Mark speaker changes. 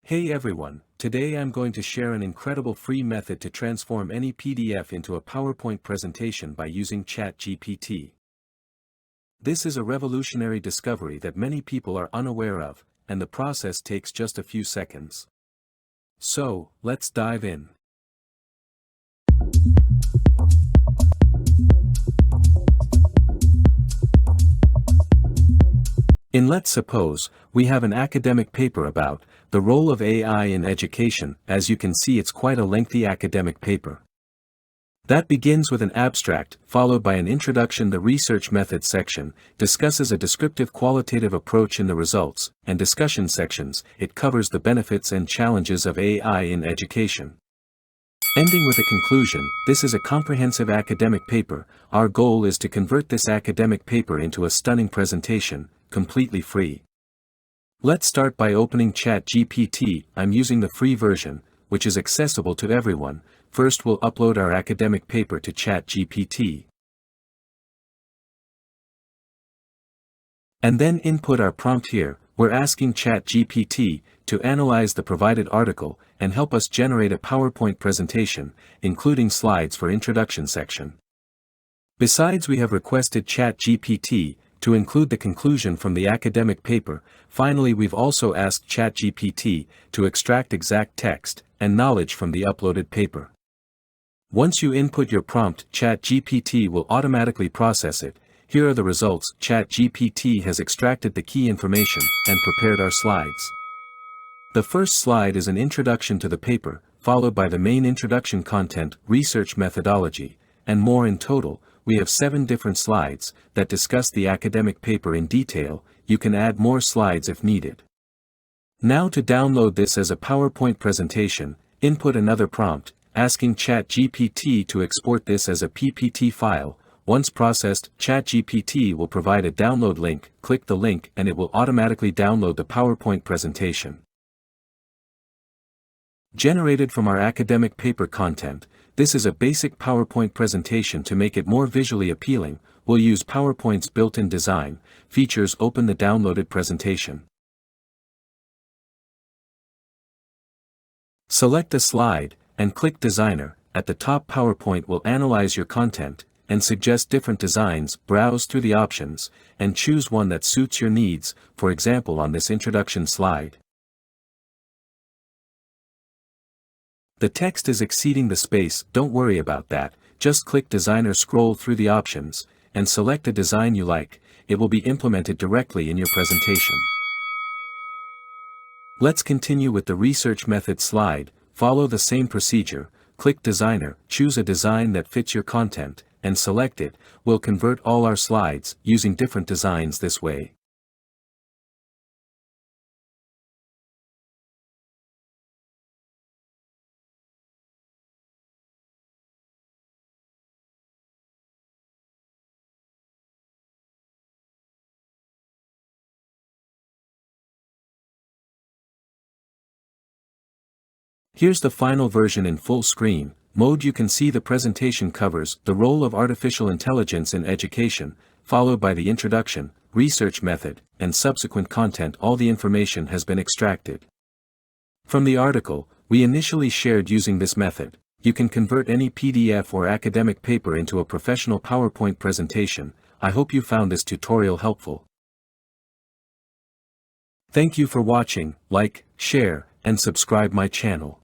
Speaker 1: Hey everyone, today I'm going to share an incredible free method to transform any PDF into a PowerPoint presentation by using ChatGPT. This is a revolutionary discovery that many people are unaware of, and the process takes just a few seconds. So, let's dive in. Let's suppose we have an academic paper about the role of AI in education. As you can see, it's quite a lengthy academic paper. That begins with an abstract, followed by an introduction. The research methods section discusses a descriptive qualitative approach in the results, and discussion sections, it covers the benefits and challenges of AI in education. Ending with a conclusion. This is a comprehensive academic paper. Our goal is to convert this academic paper into a stunning presentation, completely free. Let's start by opening ChatGPT. I'm using the free version, which is accessible to everyone. First, we'll upload our academic paper to ChatGPT. And then input our prompt here. We're asking ChatGPT to analyze the provided article and help us generate a PowerPoint presentation, including slides for introduction section. Besides, we have requested ChatGPT to include the conclusion from the academic paper. Finally, we've also asked ChatGPT to extract exact text and knowledge from the uploaded paper. Once you input your prompt, ChatGPT will automatically process it. Here are the results. ChatGPT has extracted the key information and prepared our slides. The first slide is an introduction to the paper, followed by the main introduction content, research methodology, and more. In total, we have 7 different slides that discuss the academic paper in detail. You can add more slides if needed. Now, to download this as a PowerPoint presentation, input another prompt, asking ChatGPT to export this as a PPT file. Once processed, ChatGPT will provide a download link. Click the link and it will automatically download the PowerPoint presentation. Generated from our academic paper content, this is a basic PowerPoint presentation. To make it more visually appealing, we'll use PowerPoint's built-in design features. Open the downloaded presentation. Select a slide, and click Designer. At the top, PowerPoint will analyze your content and suggest different designs. Browse through the options, and choose one that suits your needs, for example on this introduction slide. The text is exceeding the space. Don't worry about that, just click Designer, scroll through the options, and select a design you like. It will be implemented directly in your presentation. Let's continue with the research method slide. Follow the same procedure. Click Designer, choose a design that fits your content, and select it. We'll convert all our slides using different designs this way. Here's the final version in full screen mode. You can see the presentation covers the role of artificial intelligence in education, followed by the introduction, research method, and subsequent content. All the information has been extracted from the article we initially shared. Using this method, you can convert any PDF or academic paper into a professional PowerPoint presentation. I hope you found this tutorial helpful. Thank you for watching. Like, share, and subscribe my channel.